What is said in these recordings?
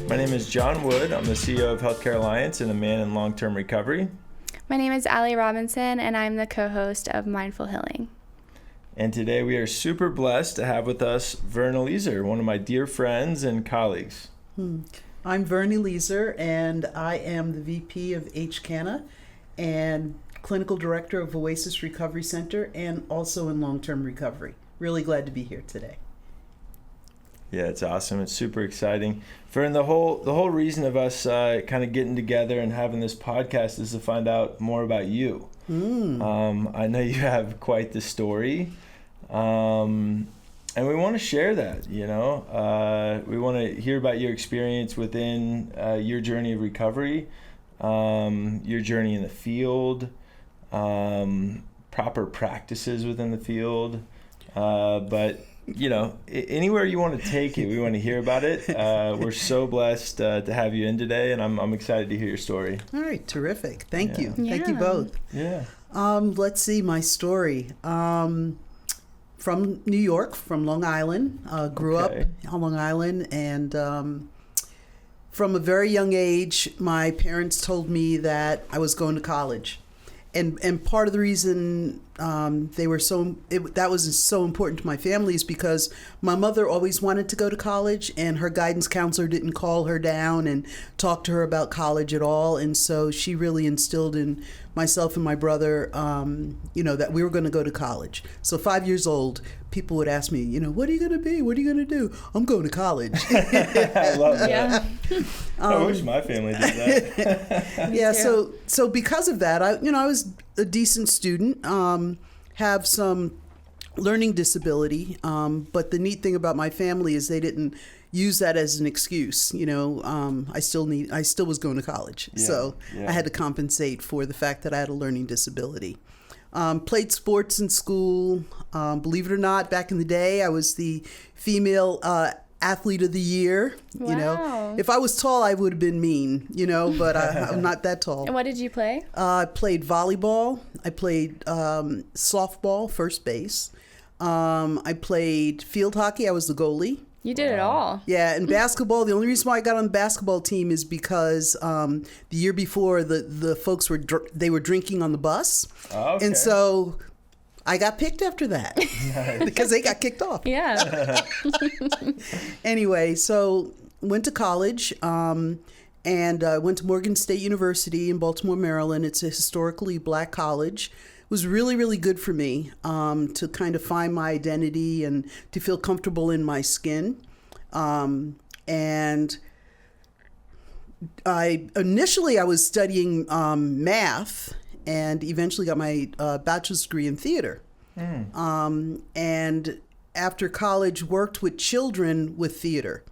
My name is John Wood. I'm the CEO of Healthcare Alliance and a man in long-term recovery. My name is Allie Robinson, and I'm the co-host of Mindful Healing. And today we are super blessed to have with us Vern, Eleazer, one of my dear friends and colleagues. I'm Vern, Eleazer, and I am the VP of HCANA and Clinical Director of Oasis Recovery Center and also in long-term recovery. Really glad to be here today. Yeah, it's awesome. It's super exciting. Vern, the whole reason of us kind of getting together and having this podcast is to find out more about you. I know you have quite the story, and we want to share that, you know. We want to hear about your experience within your journey of recovery, your journey in the field, proper practices within the field, but you know, anywhere you want to take it, we want to hear about it. We're so blessed to have you in today, and I'm excited to hear your story. All right, terrific. Thank you. Yeah. Thank you both. Yeah. Let's see, my story. From New York, from Long Island. Grew up on Long Island, and from a very young age, my parents told me that I was going to college. And part of the reason that was so important to my family is because my mother always wanted to go to college, and her guidance counselor didn't call her down and talk to her about college at all. And so she really instilled in myself and my brother, that we were going to go to college. So 5 years old, people would ask me, what are you going to be? What are you going to do? I'm going to college. I love that. Yeah. I wish my family did that. Yeah. So because of that, I was a decent student, have some learning disability. But the neat thing about my family is they didn't use that as an excuse. I still was going to college. Yeah, So yeah. I had to compensate for the fact that I had a learning disability. Played sports in school. Believe it or not, back in the day, I was the female athlete of the year. Wow. If I was tall, I would have been mean, but I'm not that tall. And what did you play? I played volleyball. I played softball, first base. I played field hockey. I was the goalie. You did it all. Yeah, and basketball, the only reason why I got on the basketball team is because the year before the folks were drinking on the bus. Oh, okay. And so I got picked after that because they got kicked off. Yeah. Anyway, so went to college and went to Morgan State University in Baltimore, Maryland. It's a historically black college. It was really, really good for me to kind of find my identity and to feel comfortable in my skin. And I was studying math and eventually got my bachelor's degree in theater. And after college, worked with children with theater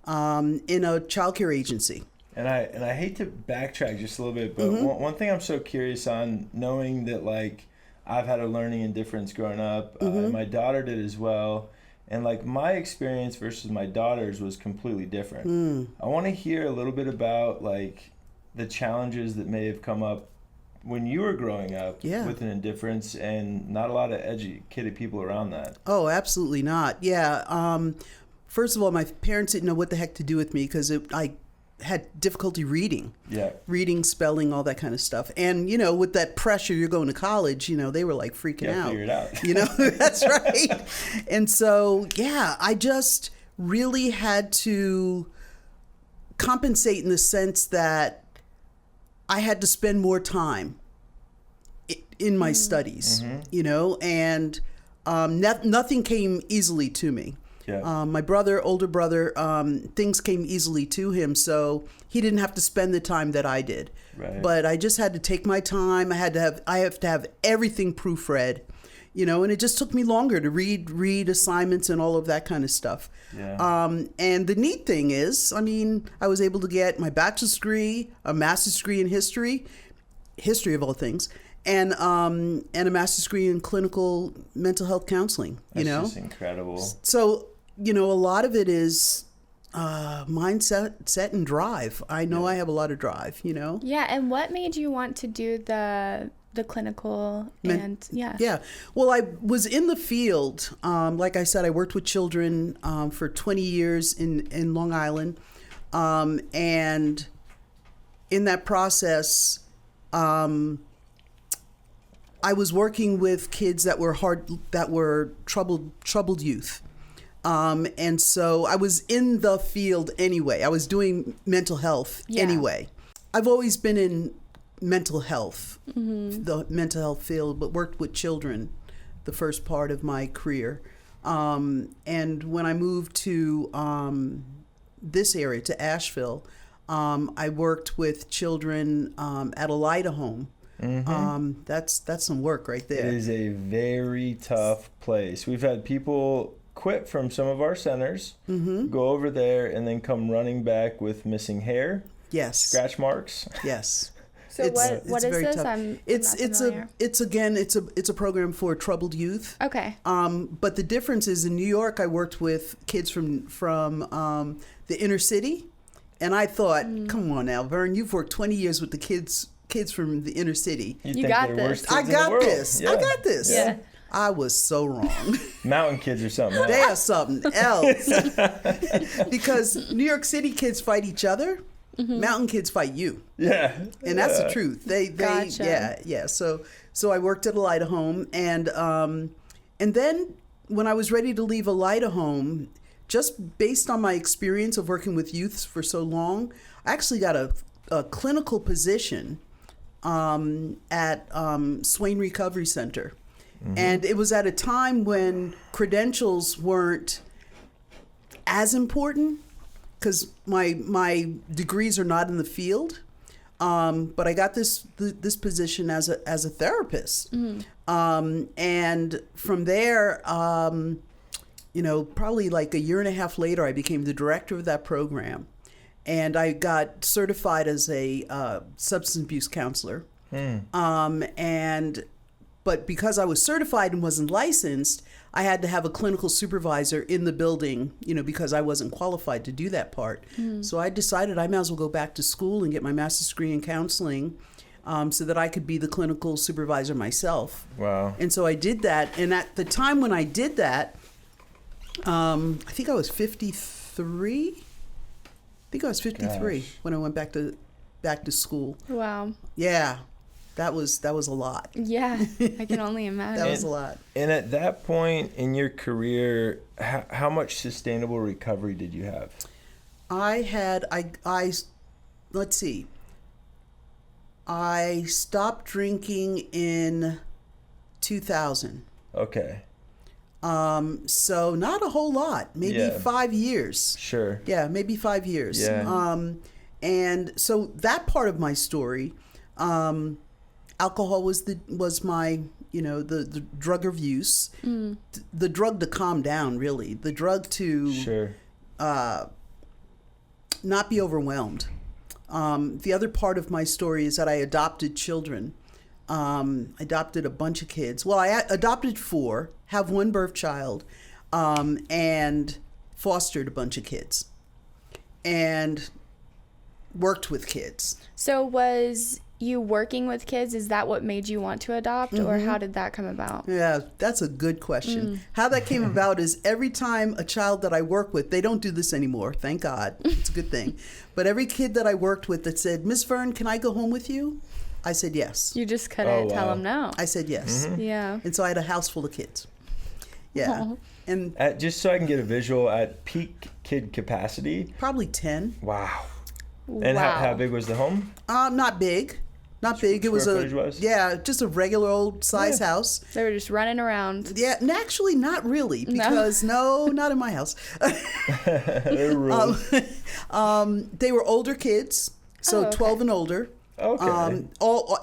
in a childcare agency. And I hate to backtrack just a little bit, but one thing I'm so curious on, knowing that like I've had a learning indifference growing up, my daughter did as well, and like my experience versus my daughter's was completely different. I want to hear a little bit about like the challenges that may have come up when you were growing up with an indifference and not a lot of educated people around that. Oh, absolutely not. Yeah. First of all, my parents didn't know what the heck to do with me because I had difficulty reading. Yeah. Reading, spelling, all that kind of stuff. And, with that pressure, you're going to college, they were like freaking out. Figure it out. That's right. And so, I just really had to compensate in the sense that I had to spend more time in my studies, and nothing came easily to me. Yeah. My older brother, things came easily to him, so he didn't have to spend the time that I did. Right. But I just had to take my time. I have to have everything proofread, and it just took me longer to read assignments and all of that kind of stuff. Yeah. And the neat thing is, I was able to get my bachelor's degree, a master's degree in history of all things, and a master's degree in clinical mental health counseling. That's just incredible. So, a lot of it is mindset and drive. I know I have a lot of drive, Yeah, and what made you want to do the the clinical and Yeah. Well, I was in the field. Like I said, I worked with children for 20 years in Long Island. And in that process, I was working with kids that were troubled youth. And so I was in the field anyway. I was doing mental health anyway. I've always been in mental health, the mental health field, but worked with children the first part of my career. And when I moved to this area, to Asheville, I worked with children at a Lida home. That's some work right there. It is a very tough place. We've had people quit from some of our centers, go over there, and then come running back with missing hair, scratch marks. Yes. So what is this? I'm it's a program for troubled youth. Okay. But the difference is in New York, I worked with kids from the inner city, and I thought, come on now, Vern, you've worked 20 years with the kids from the inner city. You got this. I got this. Yeah. I got this. Yeah. I was so wrong. Mountain kids or something else. They are something else. Because New York City kids fight each other. Mountain kids fight you. Yeah. And that's the truth. They Gotcha. yeah. So I worked at a Lida home, and then when I was ready to leave a Lida home, just based on my experience of working with youths for so long, I actually got a clinical position at Swain Recovery Center. And it was at a time when credentials weren't as important, because my degrees are not in the field, but I got this position as a therapist, and from there, probably like a year and a half later, I became the director of that program, and I got certified as a substance abuse counselor, but because I was certified and wasn't licensed, I had to have a clinical supervisor in the building, because I wasn't qualified to do that part. So I decided I might as well go back to school and get my master's degree in counseling, so that I could be the clinical supervisor myself. Wow. And so I did that. And at the time when I did that, I think I was 53. I think I was 53 when I went back to school. Wow. Yeah. That was a lot. Yeah, I can only imagine. That was a lot. And at that point in your career, how much sustainable recovery did you have? Let's see. I stopped drinking in 2000. Okay. So not a whole lot, maybe 5 years. Sure. Yeah, maybe 5 years. Yeah. And so that part of my story, alcohol was my, the drug of use, the drug to calm down, really, the drug to not be overwhelmed. The other part of my story is that I adopted children. I adopted a bunch of kids. Well, I adopted 4, have 1 birth child, and fostered a bunch of kids, and worked with kids. So was you working with kids? Is that what made you want to adopt, or how did that come about? Yeah, that's a good question. How that came about is every time a child that I work with, they don't do this anymore, thank God. It's a good thing. But every kid that I worked with that said, "Miss Vern, can I go home with you?" I said yes. You just couldn't tell them no. I said yes. Yeah. And so I had a house full of kids. Yeah. Aww. And just so I can get a visual, at peak kid capacity? Probably 10. Wow. And how big was the home? Not big. Not big. It was just a regular old size house. They were just running around. Yeah, and actually not really, because no, not in my house. They were older kids, so 12 and older. Okay.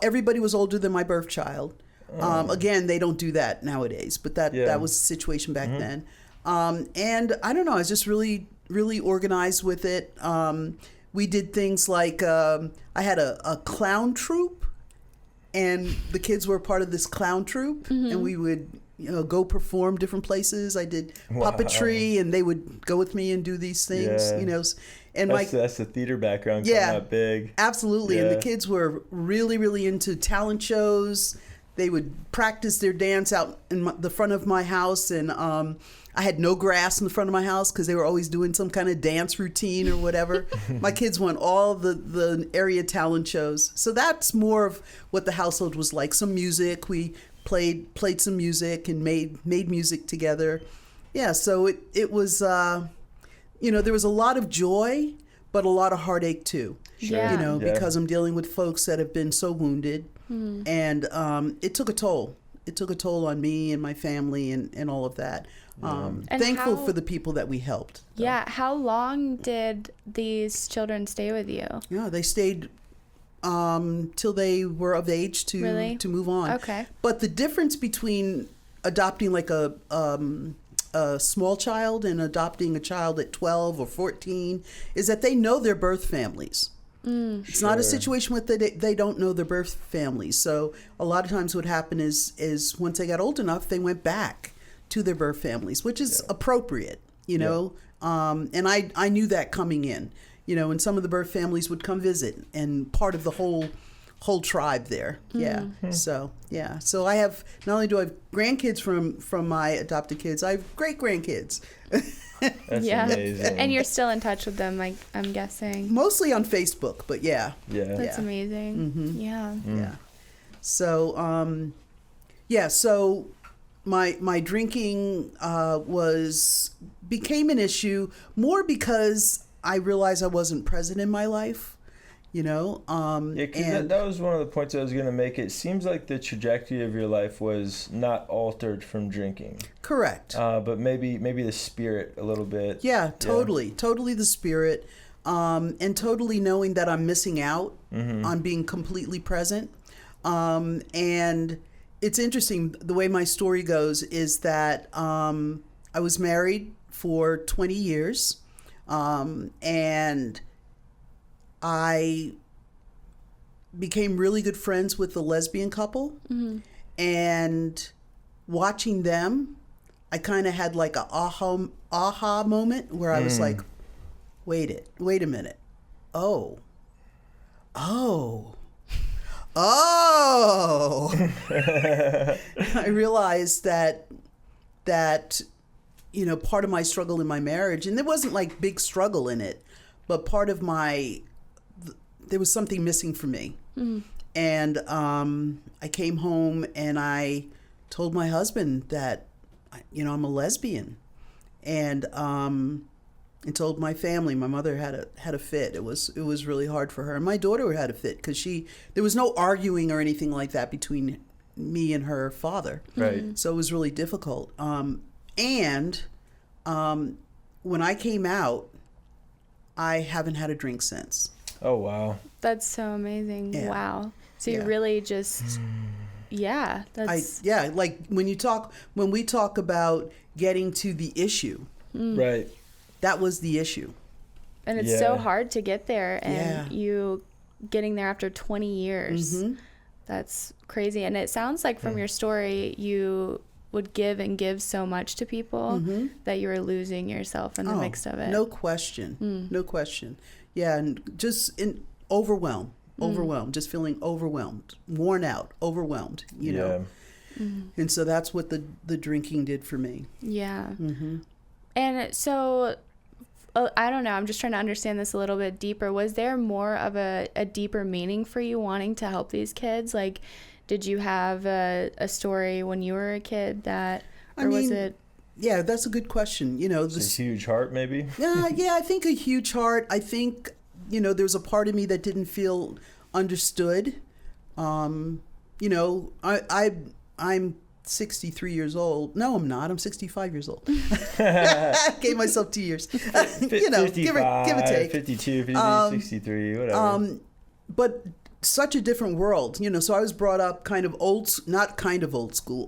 Everybody was older than my birth child. Again, they don't do that nowadays, but that was the situation back then. And I don't know, I was just really, really organized with it. We did things like I had a clown troupe, and the kids were part of this clown troupe, and we would, go perform different places. I did puppetry, and they would go with me and do these things. Yeah. And that's the theater background coming out big. Absolutely. Yeah. And the kids were really, really into talent shows. They would practice their dance out in the front of my house, and I had no grass in the front of my house because they were always doing some kind of dance routine or whatever. My kids won all the area talent shows. So that's more of what the household was like. Some music. We played some music and made music together. Yeah, so it was, there was a lot of joy, but a lot of heartache too. Sure. Yeah. Because I'm dealing with folks that have been so wounded. And it took a toll. It took a toll on me and my family and all of that. Thankful for the people that we helped. Though. Yeah. How long did these children stay with you? Yeah, they stayed till they were of age to move on. Okay. But the difference between adopting like a small child and adopting a child at 12 or 14 is that they know their birth families. It's not a situation where they don't know their birth families. So a lot of times what happened is once they got old enough, they went back to their birth families, which is appropriate, and I knew that coming in, and some of the birth families would come visit and part of the whole tribe there. Yeah. So I have, not only do I have grandkids from my adopted kids, I have great grandkids. That's amazing. And you're still in touch with them, I'm guessing. Mostly on Facebook, but yeah. That's amazing. Mm-hmm. Yeah. Yeah. So, so my drinking became an issue more because I realized I wasn't present in my life. Because that was one of the points I was going to make. It seems like the trajectory of your life was not altered from drinking. Correct. But maybe the spirit a little bit. Yeah, totally the spirit, and totally knowing that I'm missing out on being completely present. And it's interesting, the way my story goes is that I was married for 20 years, and I became really good friends with the lesbian couple, and watching them, I kind of had like a aha moment where I was like, wait a minute. Oh. I realized that part of my struggle in my marriage, and there wasn't like big struggle in it, but part of there was something missing for me. And I came home and I told my husband that, I'm a lesbian, and told my family. My mother had a fit. It was really hard for her, and my daughter had a fit because there was no arguing or anything like that between me and her father. Right. So it was really difficult. And when I came out, I haven't had a drink since. Oh, wow. That's so amazing. Yeah. Wow. So you really just, like when we talk about getting to the issue. Right. That was the issue. And it's so hard to get there, and you getting there after 20 years. That's crazy. And it sounds like from your story, you would give so much to people that you were losing yourself in the mix of it. No question. No question. Yeah, and just overwhelmed, just feeling overwhelmed, worn out, overwhelmed, you know. And so that's what the drinking did for me. Yeah. And so, I don't know, I'm just trying to understand this a little bit deeper. Was there more of a deeper meaning for you wanting to help these kids? Like, did you have a story when you were a kid that, was it? Yeah, that's a good question. It's a huge heart, maybe? Yeah, I think a huge heart. I think, there's a part of me that didn't feel understood. I'm 63 years old. No, I'm not. I'm 65 years old. Gave myself 2 years. 55, give or take. 52, 53, 63, whatever. But such a different world, so I was brought up kind of old school,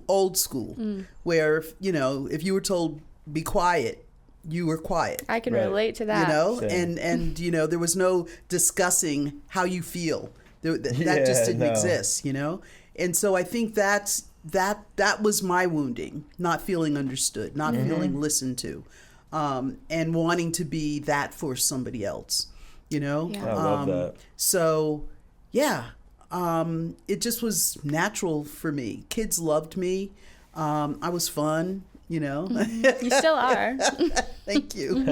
where, if you were told be quiet, you were quiet. I can relate to that. Same. And there was no discussing how you feel. That just didn't exist, And so I think that's that was my wounding, not feeling understood, not feeling listened to, and wanting to be that for somebody else, you know? Yeah. I love that. So, yeah, it just was natural for me. Kids loved me. I was fun, you know? You still are. Thank you.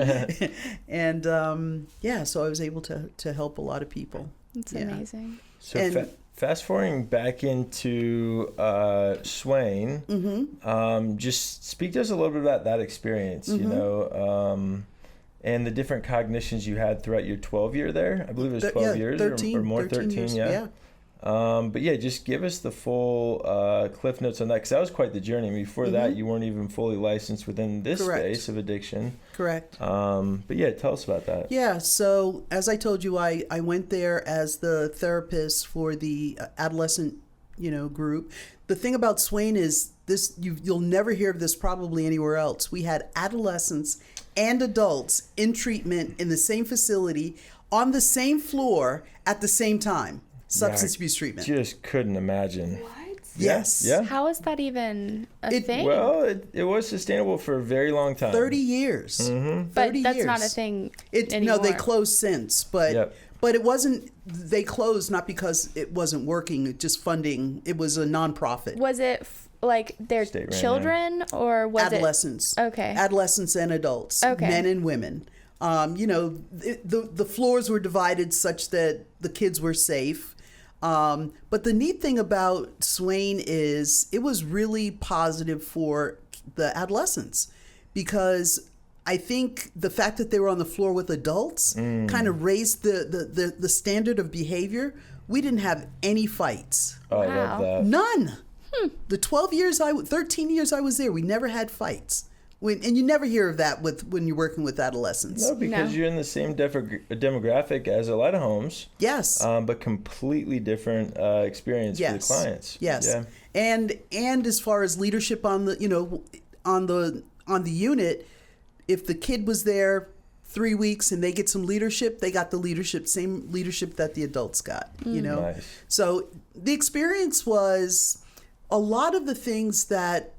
And, yeah, so I was able to help a lot of people. It's Yeah. amazing. So And- fast forwarding back into Swain, just speak to us a little bit about that experience, you know, and the different cognitions you had throughout your 12 year there. I believe it was 12 years 13, or more, 13 years, yeah. But yeah, just give us the full cliff notes on that, because that was quite the journey. Before that, you weren't even fully licensed within this Correct. space of addiction. Correct. But yeah, tell us about that. Yeah, so as I told you, I went there as the therapist for the adolescent, you know, group. The thing about Swain is this: you'll never hear of this probably anywhere else. We had adolescents and adults in treatment in the same facility on the same floor at the same time. Substance abuse treatment. Just couldn't imagine. What? Yes. Yeah. How is that even a thing? Well, it was sustainable for a very long time. 30 years. but 30 that's years. not a thing No, anymore. they closed since, but Yep. but it wasn't. They closed not because it wasn't working. It just funding. It was a nonprofit. Was it like their State ran, children or was Adolescents. Okay. Adolescents and adults. Okay. Men and women. You know, the floors were divided such that the kids were safe. But the neat thing about Swain is it was really positive for the adolescents, because I think the fact that they were on the floor with adults kind of raised the standard of behavior. We didn't have any fights. Oh, I Wow. love that. None. The 13 years I was there, we never had fights. And you never hear of that when you're working with adolescents. No, because No. you're in the same demographic as a lot of homes, Yes. but completely different experience for the clients. Yes. Yeah. And as far as leadership on the, you know, on the unit, if the kid was there 3 weeks and they get some leadership, they got the leadership, same leadership that the adults got, you know? Nice. So the experience was a lot of the things that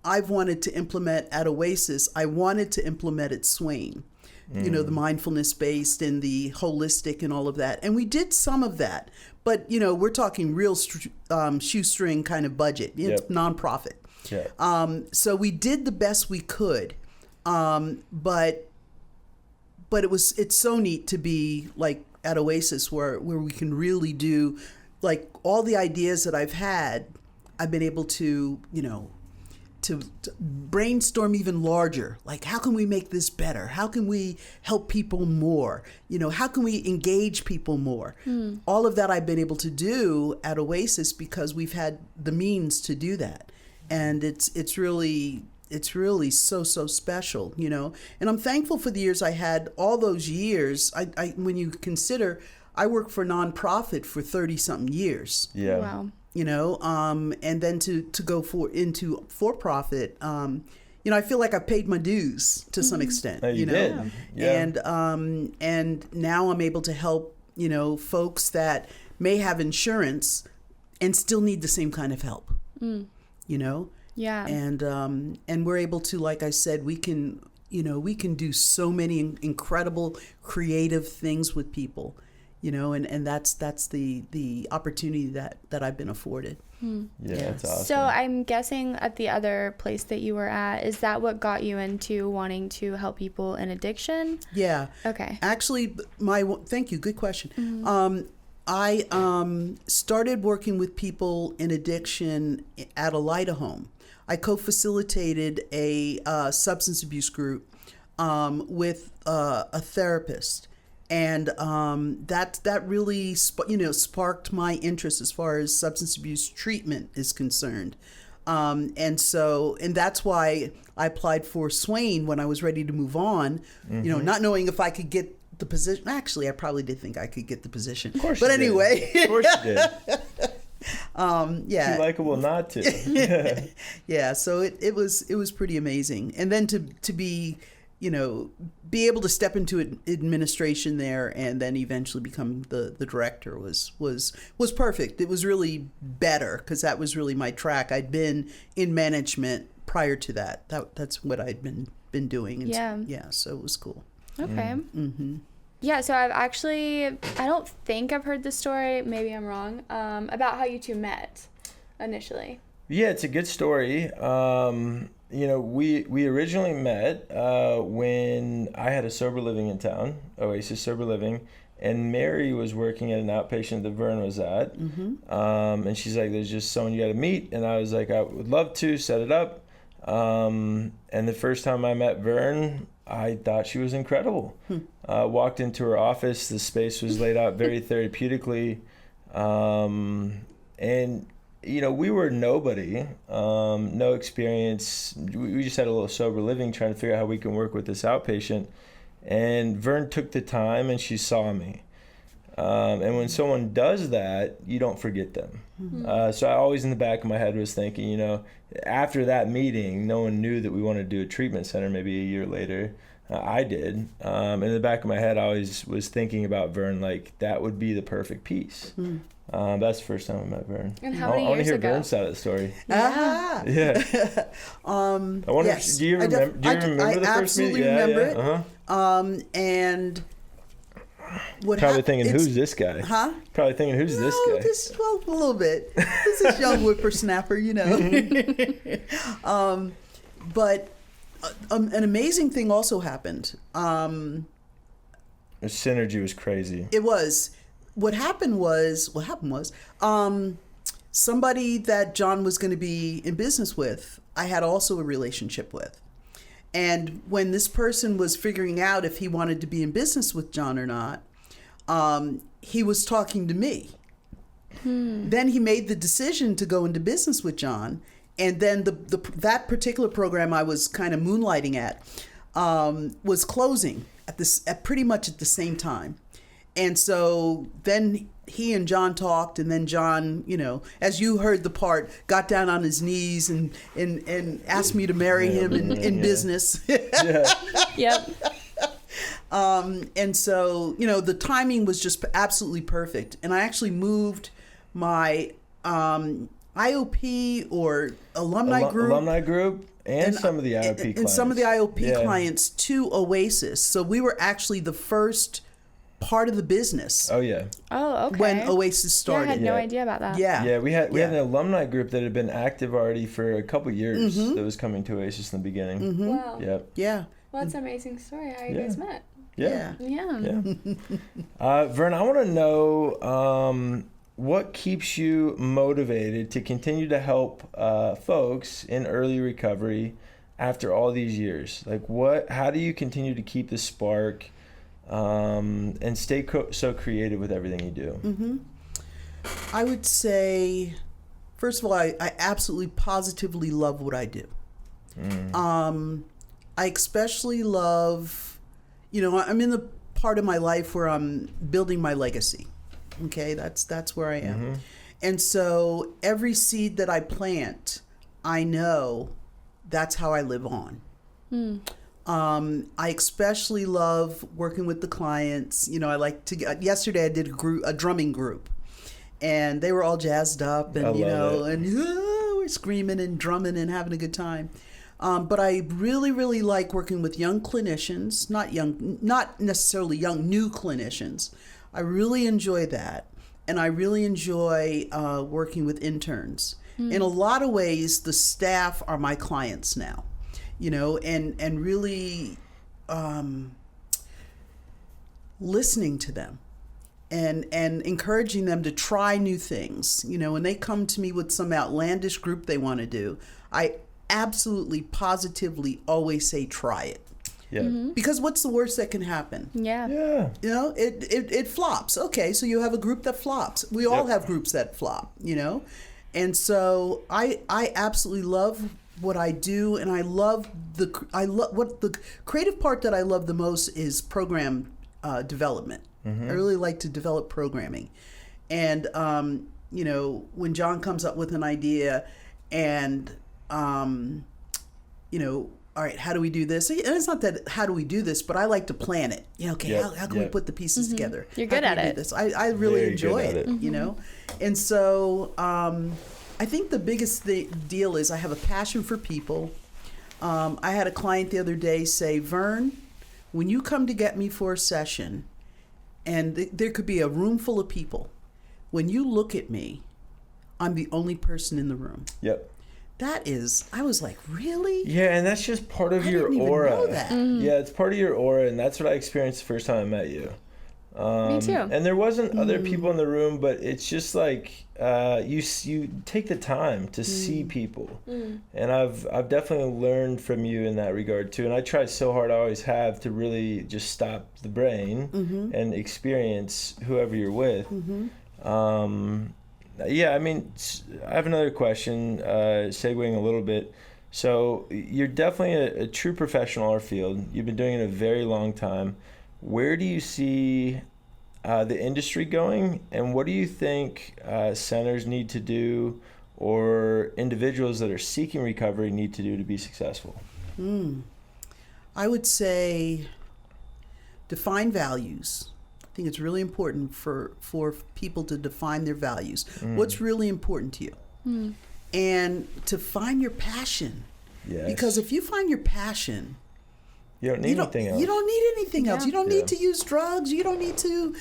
I've wanted to implement at Oasis, I wanted to implement at Swain. You know, the mindfulness based and the holistic and all of that. And we did some of that. But, you know, we're talking real shoestring kind of budget. It's Yep. nonprofit. Yeah. So we did the best we could. But it's so neat to be like at Oasis where we can really do, like, all the ideas that I've had, I've been able to, you know, to brainstorm even larger. Like, how can we make this better? How can we help people more? You know, how can we engage people more? All of that I've been able to do at Oasis because we've had the means to do that. And it's really so special, you know. And I'm thankful for the years I had. All those years, I when you consider, I worked for a nonprofit for 30-something years. Yeah. Wow. You know, and then to go into for-profit, you know, I feel like I paid my dues to some extent. Oh, you know, did. Yeah. And now I'm able to help, you know, folks that may have insurance and still need the same kind of help. You know, Yeah. and we're able to, like I said, we can do so many incredible creative things with people. You know, and that's the opportunity that I've been afforded. Yeah, that's awesome. So I'm guessing at the other place that you were at, is that what got you into wanting to help people in addiction? Yeah. Okay. Actually, thank you. Good question. I started working with people in addiction at a Lida home. I co-facilitated a substance abuse group with a therapist. And that really sparked my interest as far as substance abuse treatment is concerned. And that's why I applied for Swain when I was ready to move on, you know, not knowing if I could get the position. Actually, I probably did think I could get the position. Of course but you did. anyway. Of course you did. Yeah. Too likable not to. Yeah, so it was pretty amazing. And then to be be able to step into administration there and then eventually become the director was perfect. It was really better because that was really my track. I'd been in management prior to that. That's what I'd been doing. And so it was cool. Okay. Mm-hmm. Yeah, so I don't think I've heard the story, maybe I'm wrong, about how you two met initially. Yeah, it's a good story. We originally met when I had a sober living in town, Oasis Sober Living, and Mary was working at an outpatient that Vern was at. Mm-hmm. And she's like, there's just someone you got to meet. And I was like, I would love to set it up. And the first time I met Vern, I thought she was incredible. Walked into her office. The space was laid out very therapeutically. And we were nobody, no experience. We just had a little sober living trying to figure out how we can work with this outpatient. And Vern took the time and she saw me. And when someone does that, you don't forget them. Mm-hmm. So I always in the back of my head was thinking, after that meeting, no one knew that we wanted to do a treatment center maybe a year later. I did. In the back of my head, I always was thinking about Vern, like that would be the perfect piece. Mm. That's the first time I met Vern. And how many years ago? I want to hear Vern's side of the story. Yeah. Yeah. I wonder. Yes. Do you remember? The first meeting? I absolutely remember it. Uh-huh. And what probably thinking, who's this guy? Huh? Probably thinking, who's this guy? A little bit. This is young whippersnapper, But an amazing thing also happened. The synergy was crazy. It was. What happened was somebody that John was going to be in business with, I had also a relationship with. And when this person was figuring out if he wanted to be in business with John or not, he was talking to me. Then he made the decision to go into business with John. And then that particular program I was kind of moonlighting at was closing at pretty much at the same time. And so then he and John talked, and then John, as you heard the part, got down on his knees and asked me to marry him in business. Yep. And so, the timing was just absolutely perfect. And I actually moved my IOP or alumni group and some of the IOP clients. And some of the IOP clients to Oasis. So we were actually the first part of the business. Oh yeah. Oh, okay. When Oasis started. I had no idea about that. Yeah, we had an alumni group that had been active already for a couple years that was coming to Oasis in the beginning. Mm-hmm. Wow. Yep. Yeah. Well, that's an amazing story how you guys met. Yeah. Yeah. Vern, I want to know what keeps you motivated to continue to help folks in early recovery after all these years? Like how do you continue to keep the spark and stay so creative with everything you do? Mm-hmm. I would say, first of all, I absolutely positively love what I do. I especially love, I'm in the part of my life where I'm building my legacy. Okay, that's where I am. Mm-hmm. And so every seed that I plant, I know that's how I live on. I especially love working with the clients. I like to yesterday I did a drumming group, and they were all jazzed up and we're screaming and drumming and having a good time. But I really, really like working with young clinicians, not necessarily young, new clinicians. I really enjoy that. And I really enjoy working with interns. In a lot of ways, the staff are my clients now, and really listening to them and encouraging them to try new things. When they come to me with some outlandish group they want to do, I absolutely, positively always say try it. Yeah. Mm-hmm. Because what's the worst that can happen? Yeah. It flops. Okay, so you have a group that flops. We all have groups that flop, And so I absolutely love what I do, and I love what the creative part that I love the most is program development. Mm-hmm. I really like to develop programming. And when John comes up with an idea and all right, how do we do this? And it's not that how do we do this, but I like to plan it. Okay, how can we put the pieces together? You're good at it. This? I really Very enjoy good at it, you know? And so I think the biggest deal is I have a passion for people. I had a client the other day say, Vern, when you come to get me for a session, and there could be a room full of people, when you look at me, I'm the only person in the room. Yep. I was like, really? Yeah, and that's just part of your didn't even aura. know that. Yeah, it's part of your aura, and that's what I experienced the first time I met you. Me too. And there wasn't other people in the room, but it's just like you take the time to see people, and I've definitely learned from you in that regard too. And I try so hard, I always have, to really just stop the brain and experience whoever you're with. Yeah, I mean, I have another question, segueing a little bit. So you're definitely a true professional in our field. You've been doing it a very long time. Where do you see the industry going, and what do you think centers need to do, or individuals that are seeking recovery need to do to be successful? I would say define values. I think it's really important for people to define their values. What's really important to you? And to find your passion. Yes. Because if you find your passion, you don't need anything else. You don't need anything else. You don't need to use drugs. You don't need to,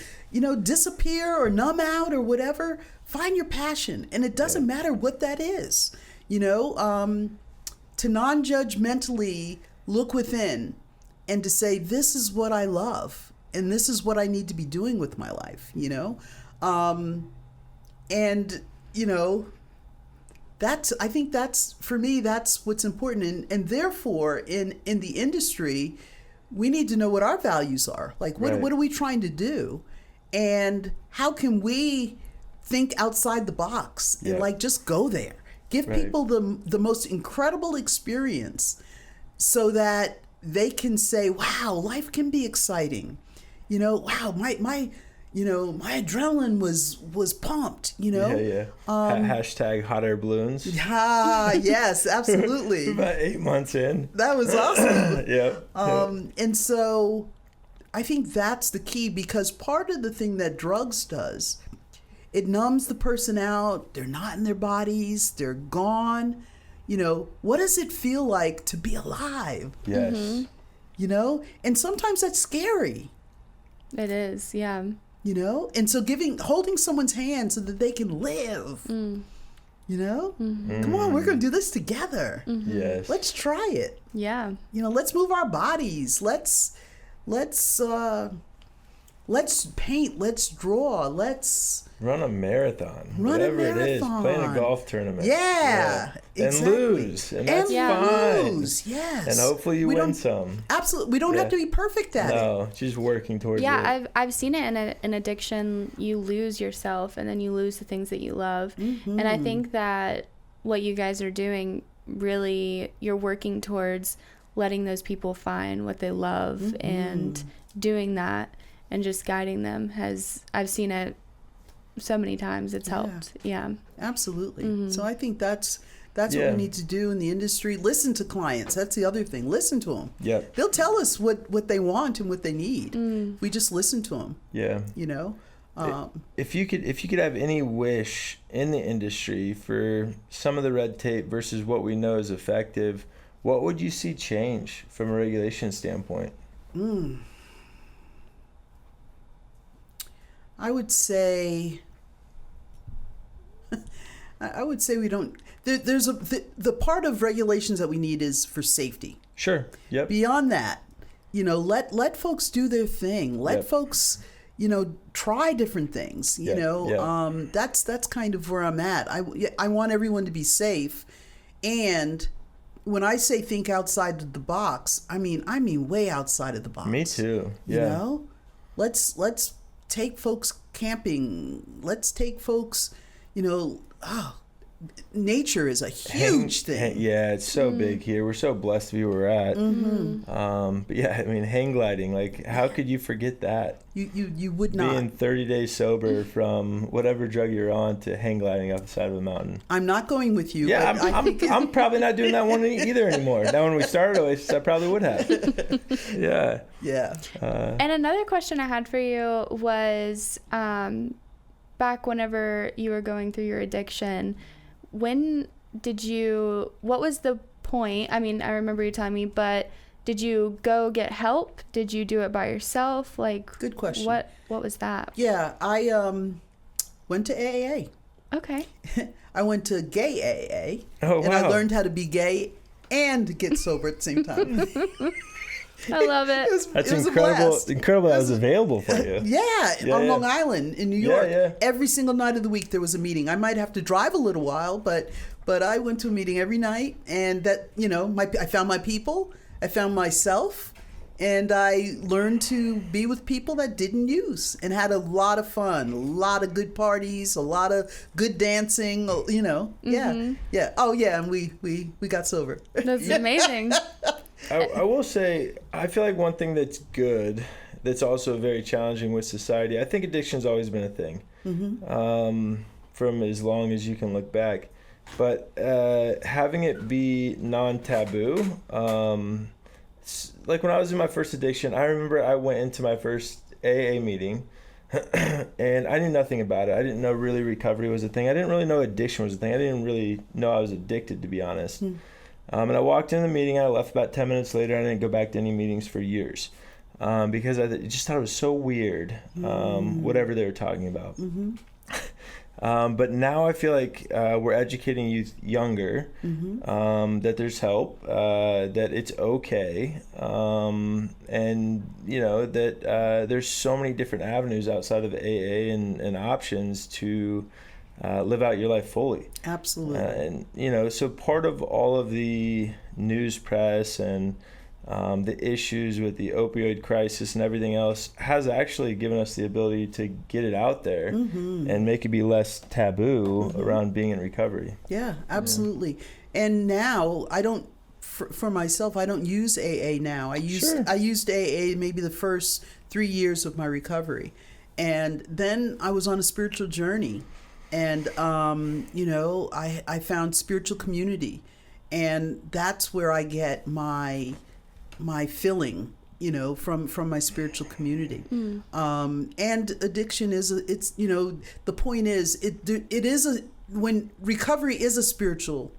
disappear or numb out or whatever. Find your passion. And it doesn't matter what that is. To non-judgmentally look within and to say, this is what I love. And this is what I need to be doing with my life, I think that's, for me, that's what's important. And therefore, in the industry, we need to know what our values are. Like, what are we trying to do? And how can we think outside the box and just go there? Give people the most incredible experience so that they can say, wow, life can be exciting. Wow, my adrenaline was pumped, Hashtag hot air balloons. Yes, absolutely. About 8 months in. That was awesome. Yeah. And so I think that's the key, because part of the thing that drugs does, it numbs the person out. They're not in their bodies. They're gone. What does it feel like to be alive? Yes. And sometimes that's scary. It is, yeah. And so holding someone's hand so that they can live, come on, we're going to do this together. Yes. Let's try it. Yeah. Let's move our bodies. Let's paint. Let's draw. Let's run a marathon. Whatever it is. Play in a golf tournament. Yeah. Exactly. And lose. And that's fine. Lose, yes. And hopefully you win some. Absolutely. We don't have to be perfect at it. No, just working towards it. Yeah, I've seen it in addiction. You lose yourself, and then you lose the things that you love. And I think that what you guys are doing, really, you're working towards letting those people find what they love, and doing that and just guiding them I've seen it so many times. It's helped. Yeah. Absolutely. So I think that's what we need to do in the industry. Listen to clients. That's the other thing. Listen to them. Yeah. They'll tell us what they want and what they need. We just listen to them. Yeah. If you could have any wish in the industry for some of the red tape versus what we know is effective, what would you see change from a regulation standpoint? I would say we don't. There's the part of regulations that we need is for safety. Sure. Yep. Beyond that, let folks do their thing. Let folks, try different things. That's kind of where I'm at. I want everyone to be safe, and when I say think outside the box, I mean way outside of the box. Me too. Yeah. Let's take folks camping. Let's take folks, nature is a huge thing. Yeah, it's so big here. We're so blessed to be where we're at. But yeah, I mean, hang gliding, like, how could you forget that? You would not. Being 30 days sober from whatever drug you're on to hang gliding up the side of a mountain. I'm not going with you. Yeah, but I'm probably not doing that one either anymore. Now, when we started Oasis, I probably would have. Yeah. Yeah. And another question I had for you was, back whenever you were going through your addiction, what was the point? I mean, I remember you telling me, but did you go get help? Did you do it by yourself? Like, good question. What was that? Yeah, I went to AA. Okay. I went to gay AA. Oh, wow. And I learned how to be gay and get sober at the same time. I love it. That's it was incredible that was available for you. Yeah, on Long Island in New York. Yeah. Every single night of the week there was a meeting. I might have to drive a little while, but I went to a meeting every night, and that, I found my people, I found myself, and I learned to be with people that didn't use, and had a lot of fun, a lot of good parties, a lot of good dancing, Yeah. Oh yeah, and we got sober. That's amazing. I will say, I feel like one thing that's good, that's also very challenging with society, I think addiction's always been a thing, from as long as you can look back. But having it be non-taboo, like when I was in my first addiction, I remember I went into my first AA meeting, and I knew nothing about it. I didn't know really recovery was a thing. I didn't really know addiction was a thing. I didn't really know I was addicted, to be honest. And I walked in the meeting, I left about 10 minutes later, and I didn't go back to any meetings for years, because I just thought it was so weird, whatever they were talking about. But now I feel like we're educating youth younger, that there's help, that it's okay, and that there's so many different avenues outside of AA and options to live out your life fully. Absolutely. And so part of all of the news press and the issues with the opioid crisis and everything else has actually given us the ability to get it out there and make it be less taboo around being in recovery. Yeah, absolutely. Yeah. And now I don't, for myself, I don't use AA now. I used AA maybe the first 3 years of my recovery. And then I was on a spiritual journey. And, I found spiritual community. And that's where I get my filling, from my spiritual community. And addiction the point is, when recovery is a spiritual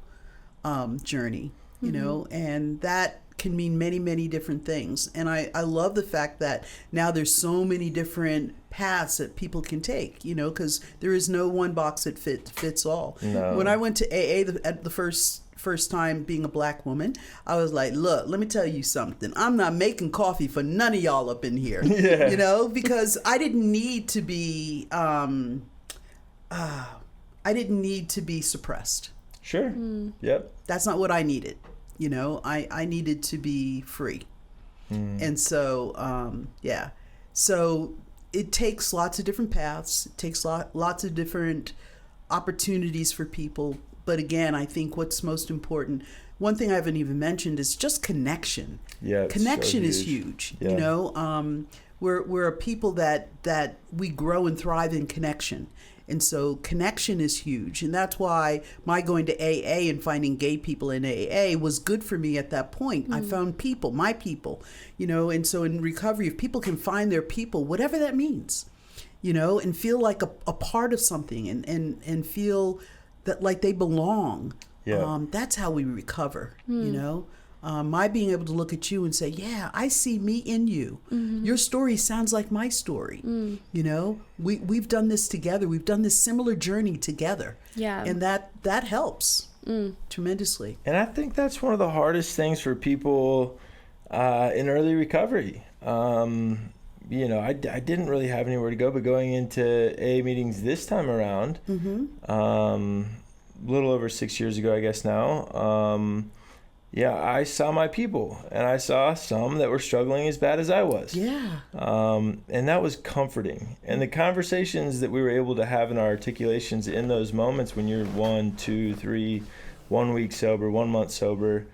journey, and that can mean many, many different things. And I love the fact that now there's so many different paths that people can take, because there is no one box that fits all. No. When I went to AA at the first time being a black woman, I was like, look, let me tell you something. I'm not making coffee for none of y'all up in here, because I didn't need to be, suppressed. Sure. Yep. That's not what I needed. I needed to be free. And so, so it takes lots of different paths. It takes lots of different opportunities for people. But again, I think what's most important, one thing I haven't even mentioned, is just connection. Yeah, connection is huge. Yeah. We're a people that we grow and thrive in connection. And so connection is huge. And that's why my going to AA and finding gay people in AA was good for me at that point. I found people, my people, and so in recovery, if people can find their people, whatever that means, and feel like a part of something and feel that like they belong. Yeah. That's how we recover, my being able to look at you and say, yeah, I see me in you. Your story sounds like my story. We've done this together. We've done this similar journey together. Yeah. And that helps tremendously. And I think that's one of the hardest things for people in early recovery. I didn't really have anywhere to go, but going into AA meetings this time around, a little over 6 years ago, I guess now, yeah, I saw my people, and I saw some that were struggling as bad as I was. Yeah. And that was comforting. And the conversations that we were able to have in our articulations in those moments when you're 1, 2, 3, 1 week sober, 1 month sober,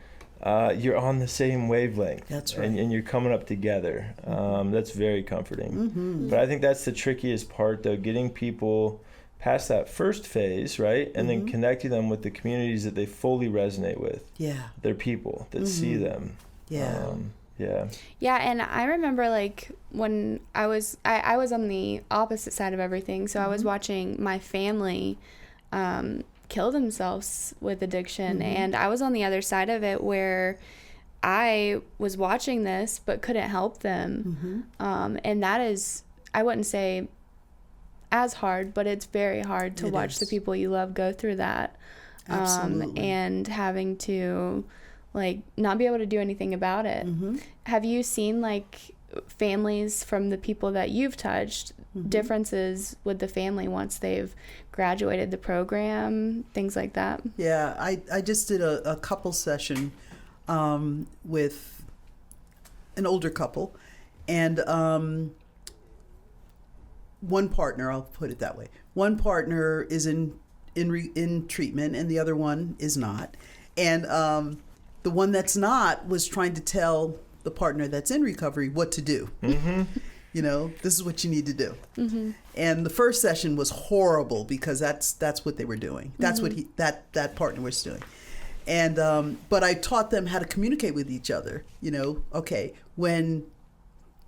you're on the same wavelength. That's right. And you're coming up together. That's very comforting. Mm-hmm. But I think that's the trickiest part, though, getting people past that first phase, right? And then connecting them with the communities that they fully resonate with. Yeah. Their people that see them. Yeah. Yeah. Yeah, and I remember like when I was on the opposite side of everything, so I was watching my family kill themselves with addiction, and I was on the other side of it where I was watching this but couldn't help them. And that is, I wouldn't say as hard, but it's very hard to watch the people you love go through that. Absolutely. And having to like not be able to do anything about it. Have you seen like families from the people that you've touched, differences with the family once they've graduated the program, things like that? Yeah, I just did a couple session with an older couple, and one partner, I'll put it that way, one partner is in treatment and the other one is not. And the one that's not was trying to tell the partner that's in recovery what to do. You know, this is what you need to do. And the first session was horrible because that's what they were doing. That's what that partner was doing. And but I taught them how to communicate with each other. You know, okay, when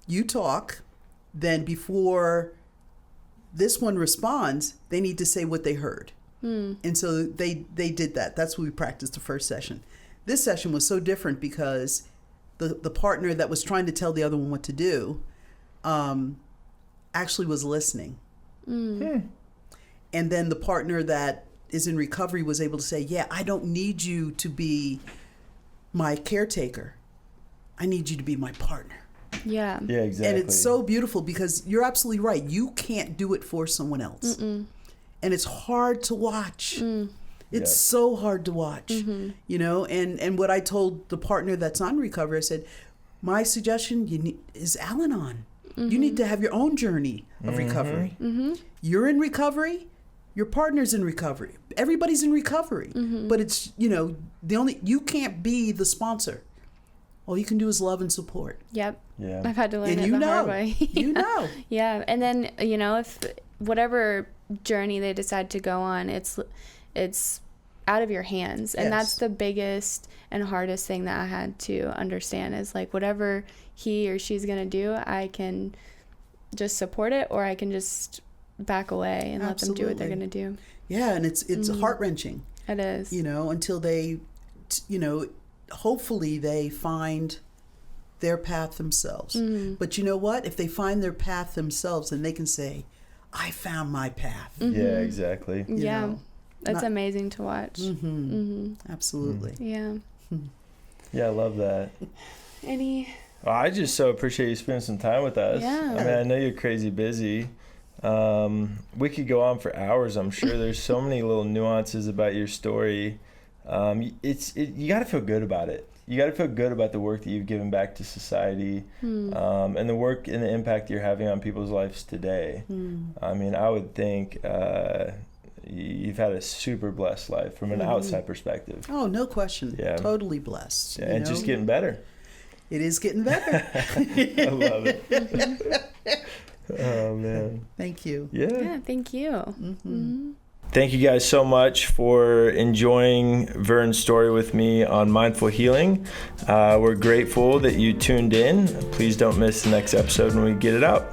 you talk, then before this one responds, they need to say what they heard. And so they did that. That's what we practiced the first session. This session was so different because the partner that was trying to tell the other one what to do actually was listening. And then the partner that is in recovery was able to say, yeah, I don't need you to be my caretaker. I need you to be my partner. Yeah. Yeah, exactly. And it's so beautiful because you're absolutely right. You can't do it for someone else. And it's hard to watch. It's so hard to watch, you know? And what I told the partner that's on recovery, I said, my suggestion is Al-Anon. You need to have your own journey of recovery. You're in recovery. Your partner's in recovery. Everybody's in recovery. But it's, you know, you can't be the sponsor. All you can do is love and support. Yep. Yeah. I've had to learn And it you the know. hard way. You know. Yeah. And then, you know, if whatever journey they decide to go on, it's out of your hands. And that's the biggest and hardest thing that I had to understand is like whatever he or she's going to do, I can just support it or I can just back away and let them do what they're going to do. Yeah. And it's heart-wrenching. It is. You know, until they, you know, hopefully they find their path themselves. But you know what? If they find their path themselves, then they can say, I found my path. Yeah, exactly. You know, That's amazing to watch. Absolutely. Yeah. Yeah, I love that. Well, I just so appreciate you spending some time with us. Yeah. I mean, I know you're crazy busy. We could go on for hours, I'm sure. There's so many little nuances about your story. You got to feel good about it. You got to feel good about the work that you've given back to society, and the work and the impact you're having on people's lives today. I mean, I would think you've had a super blessed life from an outside perspective. Oh, no question. Yeah. Totally blessed. Yeah, and just getting better. It is getting better. I love it. Oh, man. Thank you. Yeah, thank you. Thank you guys so much for enjoying Vern's story with me on Mindful Healing. We're grateful that you tuned in. Please don't miss the next episode when we get it out.